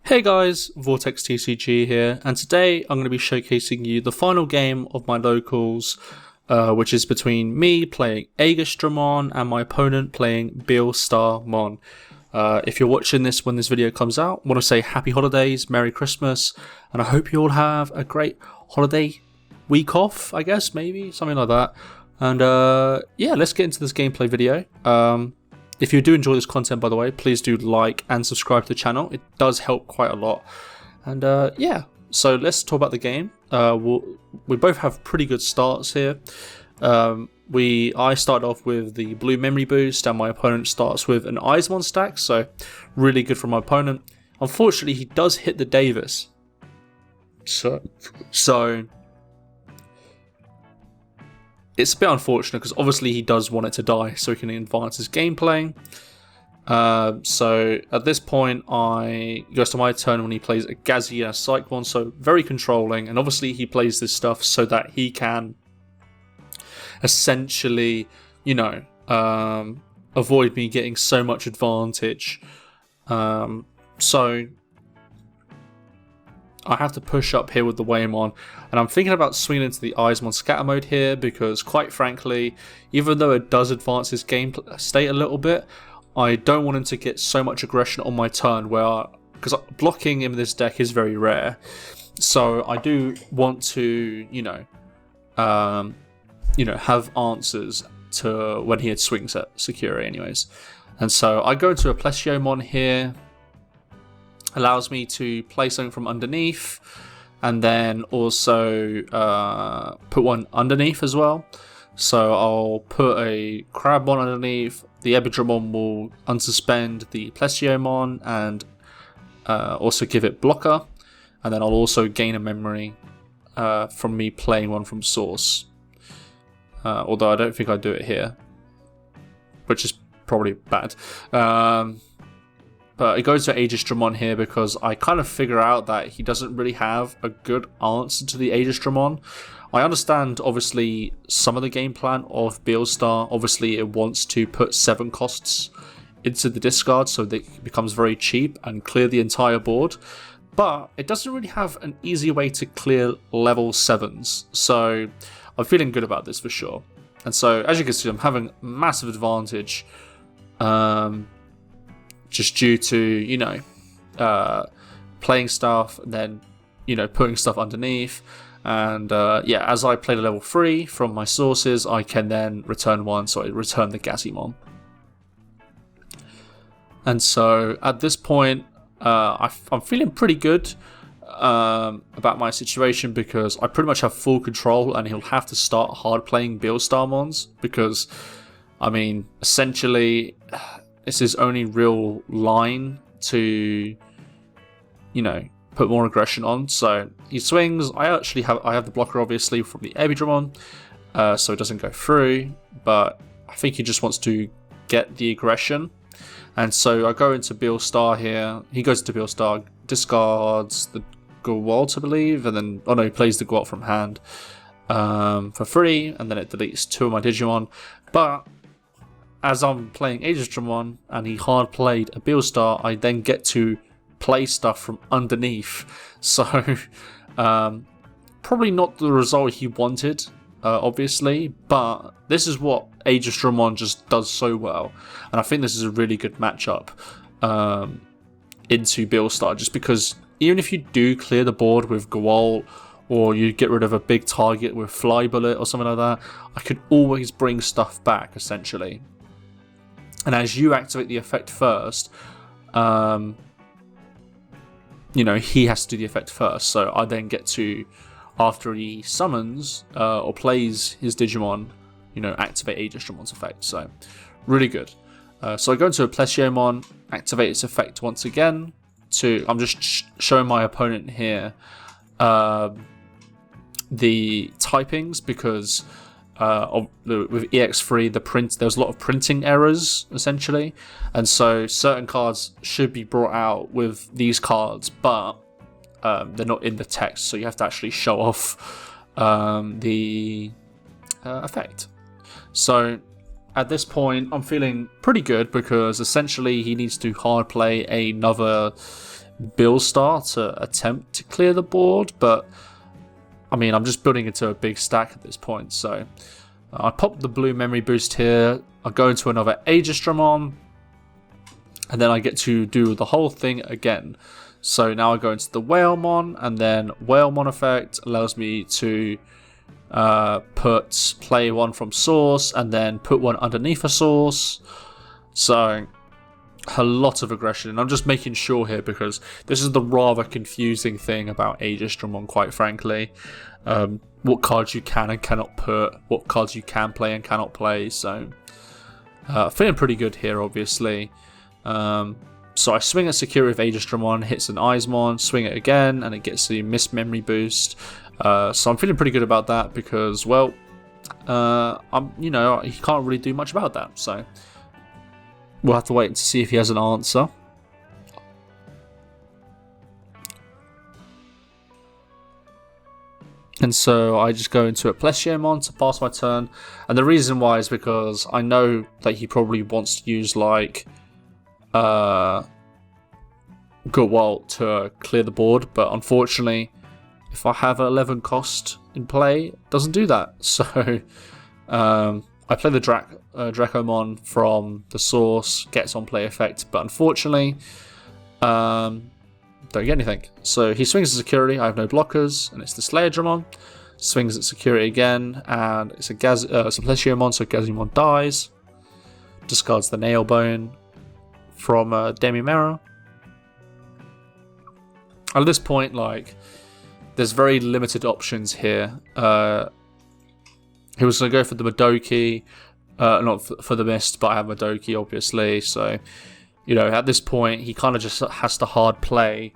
Hey guys, Vortex TCG here, and today I'm going to be showcasing you the final game of my locals, which is between me playing Aegisdramon and my opponent playing BeelStarmon. If you're watching this when this video comes out, I want to say happy holidays, Merry Christmas, and I hope you all have a great holiday week off, I guess, maybe, something like that. And yeah, let's get into this gameplay video. If you do enjoy this content, by the way, please do like and subscribe to the channel. It does help quite a lot. And yeah, so let's talk about the game. We both have pretty good starts here. I started off with the blue memory boost, and my opponent starts with an Aegisdramon stack, so really good for my opponent. Unfortunately, he does hit the Davis. So it's a bit unfortunate because obviously he does want it to die so he can advance his gameplay. So at this point, it goes to my turn when he plays a Gazi and a Cyclone, so very controlling. And obviously he plays this stuff so that he can essentially, avoid me getting so much advantage. So I have to push up here with the Waymon, and I'm thinking about swinging into the Aegisdramon scatter mode here because, quite frankly, even though it does advance his game state a little bit, I don't want him to get so much aggression on my turn, because blocking in this deck is very rare. So I do want to, have answers to when he had swings at Security, anyways. And so I go into a BeelStarmon here. Allows me to play something from underneath, and then also put one underneath as well. So I'll put a Crabmon underneath. The Aegisdramon will unsuspend the BeelStarmon and also give it blocker, and then I'll also gain a memory from me playing one from source. Although I don't think I'd do it here, which is probably bad. But it goes to Aegisdramon here because I kind of figure out that he doesn't really have a good answer to the Aegisdramon. I understand, obviously, some of the game plan of BeelStar. Obviously, it wants to put 7 costs into the discard so that it becomes very cheap and clear the entire board. But it doesn't really have an easy way to clear level 7s. So I'm feeling good about this for sure. And so, as you can see, I'm having massive advantage. Just due to, playing stuff, and then, putting stuff underneath. And, yeah, as I play the level 3 from my sources, I can then return one, so I return the Gazimon. And so, at this point, I'm feeling pretty good about my situation because I pretty much have full control, and he'll have to start hard playing BeelStarmons because, essentially, it's his only real line to, put more aggression on. So he swings. I have the blocker obviously from the Aegisdramon, so it doesn't go through. But I think he just wants to get the aggression, and so I go into BeelStar here. He goes to BeelStar, discards the Gwalt, I believe, and then he plays the Gwalt from hand for free, and then it deletes 2 of my Digimon. But as I'm playing Aegisdramon and he hard played a BeelStar, I then get to play stuff from underneath. So probably not the result he wanted, obviously, but this is what Aegisdramon just does so well, and I think this is a really good matchup into BeelStar, just because even if you do clear the board with Gwalt, or you get rid of a big target with Fly Bullet or something like that, I could always bring stuff back, essentially. And as you activate the effect first, he has to do the effect first. So I then get to, after he summons or plays his Digimon, activate Aegisdramon's effect. So really good. So I go into a BeelStarmon, activate its effect once again. I'm just showing my opponent here the typings because with EX-3, there was a lot of printing errors, essentially, and so certain cards should be brought out with these cards, but they're not in the text, so you have to actually show off the effect. So at this point, I'm feeling pretty good because essentially he needs to hard play another BeelStar to attempt to clear the board, but I mean, I'm just building into a big stack at this point. So I pop the blue memory boost here, I go into another Aegisdramon, and then I get to do the whole thing again. So now I go into the Whalemon, and then Whalemon effect allows me to play one from source and then put one underneath a source. So a lot of aggression, and I'm just making sure here because this is the rather confusing thing about Aegisdramon, quite frankly. What cards you can and cannot put, what cards you can play and cannot play. So feeling pretty good here, obviously. So I swing at security with Aegisdramon, hits an Eismon, swing it again, and it gets the missed memory boost. So I'm feeling pretty good about that because, well, he can't really do much about that. So we'll have to wait to see if he has an answer. And so I just go into a BeelStarmon to pass my turn. And the reason why is because I know that he probably wants to use like Goodwalt to clear the board, but unfortunately, if I have an 11 cost in play, it doesn't do that. So I play the Dracomon from the source, gets on play effect, but unfortunately, don't get anything. So he swings at security, I have no blockers, and it's the Slayerdramon. Swings at security again, and it's a BeelStarmon, so Gazimon dies. Discards the Nail Bone from Demimera. At this point, like, there's very limited options here. He was going to go for the Madoki, not for the Mist, but I have Madoki, obviously. So, at this point, he kind of just has to hard play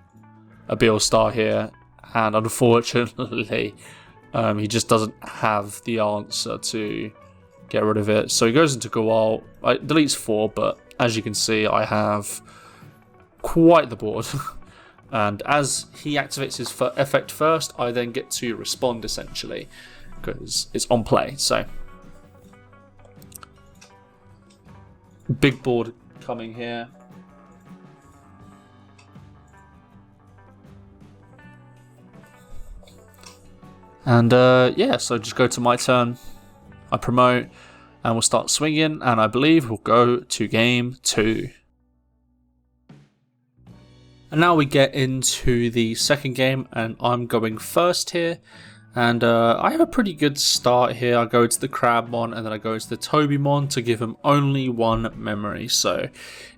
a BeelStar here. And unfortunately, he just doesn't have the answer to get rid of it. So he goes into Goal. It deletes 4, but as you can see, I have quite the board. And as he activates his effect first, I then get to respond, essentially, because it's on play. So, big board coming here. And yeah, so just go to my turn. I promote, and we'll start swinging, and I believe we'll go to game 2. And now we get into the second game, and I'm going first here. And I have a pretty good start here. I go to the Crabmon, and then I go to the Tobimon to give him only 1 memory. So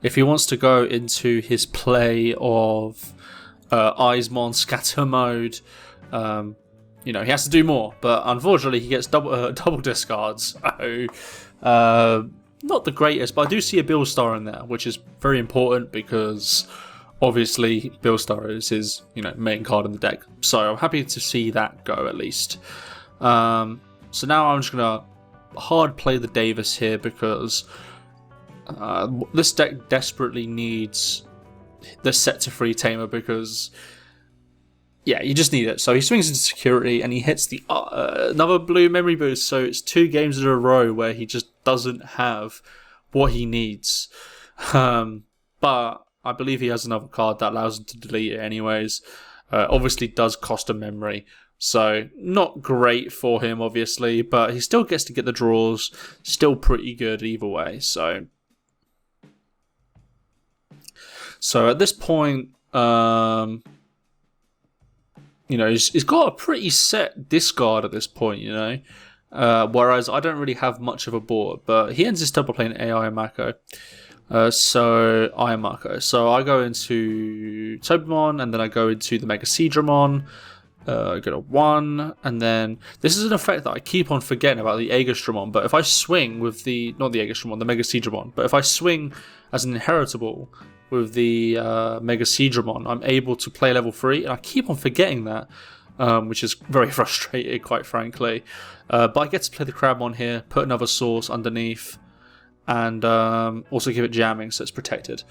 if he wants to go into his play of Eismon Scatter Mode, he has to do more. But unfortunately, he gets double discards. So not the greatest, but I do see a BeelStar in there, which is very important because obviously BeelStar is his main card in the deck. So I'm happy to see that go at least. So now I'm just going to hard play the Davis here because this deck desperately needs the set to free Tamer because yeah, you just need it. So he swings into security and he hits the another blue memory boost. So it's 2 games in a row where he just doesn't have what he needs. But I believe he has another card that allows him to delete it anyways. Obviously does cost a memory. So not great for him, obviously. But he still gets to get the draws. Still pretty good either way. So at this point, he's got a pretty set discard at this point, whereas I don't really have much of a board. But he ends his turn by playing AI Mako. So I go into Tobimon, and then I go into the Aegisdramon. I get a 1, and then this is an effect that I keep on forgetting about the Aegisdramon. But if I swing with the Aegisdramon, but if I swing as an inheritable with the Aegisdramon, I'm able to play level 3, and I keep on forgetting that, which is very frustrating, quite frankly. But I get to play the Crabmon here, put another source underneath, and also give it jamming so it's protected.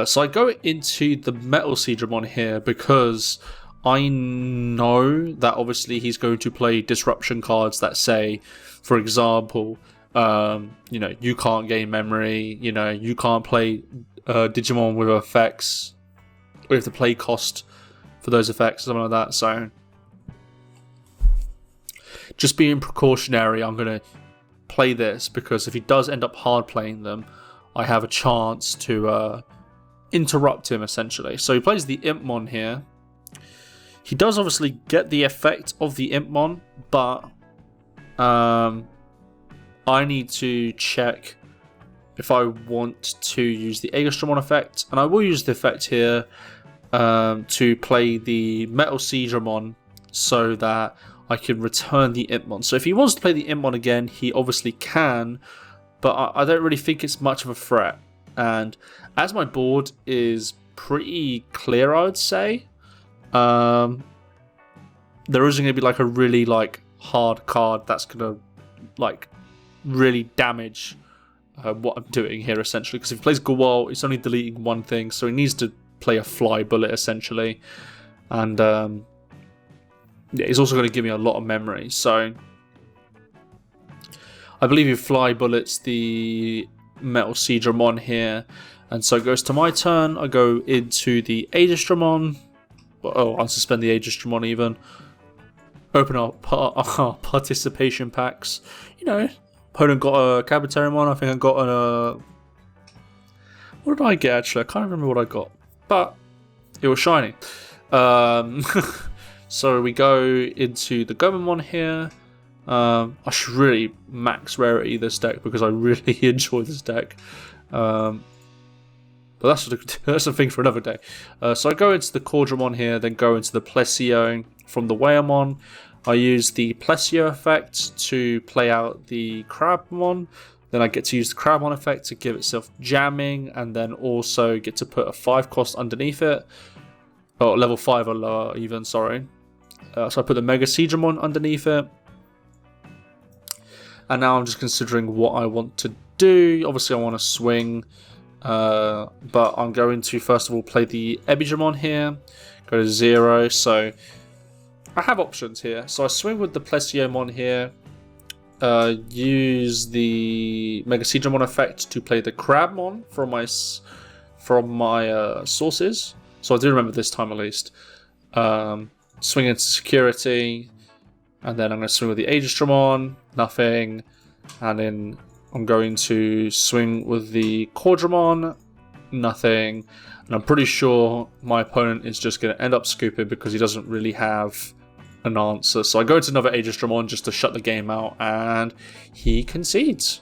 So I go into the BeelStarmon here because I know that obviously he's going to play disruption cards that say, for example, you can't gain memory, you can't play Digimon with effects or if the play cost for those effects, something like that. So just being precautionary, I'm going to play this because if he does end up hard playing them, I have a chance to interrupt him essentially. So he plays the Impmon here. He does obviously get the effect of the Impmon, but I need to check if I want to use the Aegisdramon effect, and I will use the effect here to play the BeelStarmon so that I can return the Impmon. So if he wants to play the Impmon again, he obviously can, but I don't really think it's much of a threat. And as my board is pretty clear, I would say, there isn't going to be like a really like hard card that's going to like really damage what I'm doing here essentially. Because if he plays Gawal, it's only deleting one thing, so he needs to play a fly bullet essentially. And yeah, he's also going to give me a lot of memory. So I believe he fly bullets the BeelStarmon here, and so it goes to my turn. I go into the Aegisdramon. Oh, I'll suspend the Aegisdramon even. Open up our participation packs. You know, opponent got a Aegisdramon. I think I got a... What did I get actually? I can't remember what I got, but it was shiny. So we go into the Gomamon here. I should really max rarity this deck because I really enjoy this deck. But that's a thing for another day. So I go into the Cordramon here, then go into the Plesio from the Wayamon. I use the Plesio effect to play out the Crabmon. Then I get to use the Crabmon effect to give itself jamming, and then also get to put a 5 cost underneath it. Oh, level 5 or lower even, sorry. So I put the Aegisdramon underneath it. And now I'm just considering what I want to do. Obviously I want to swing, but I'm going to first of all play the Aegisdramon here. Go to 0, so I have options here. So I swing with the Plesiomon here. Use the Aegisdramon effect to play the Crabmon from my sources. So I do remember this time at least. Swing into security, and then I'm going to swing with the Aegisdramon, nothing, and then I'm going to swing with the Cordramon, nothing, and I'm pretty sure my opponent is just going to end up scooping because he doesn't really have an answer. So I go into another Aegisdramon just to shut the game out, and he concedes.